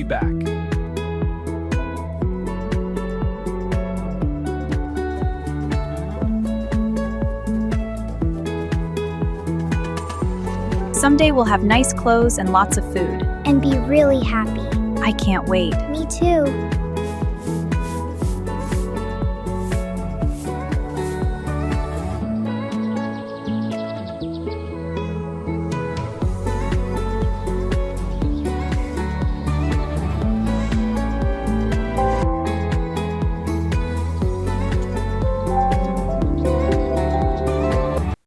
back. Someday we'll have nice clothes and lots of food. And be really happy. I can't wait. Me too.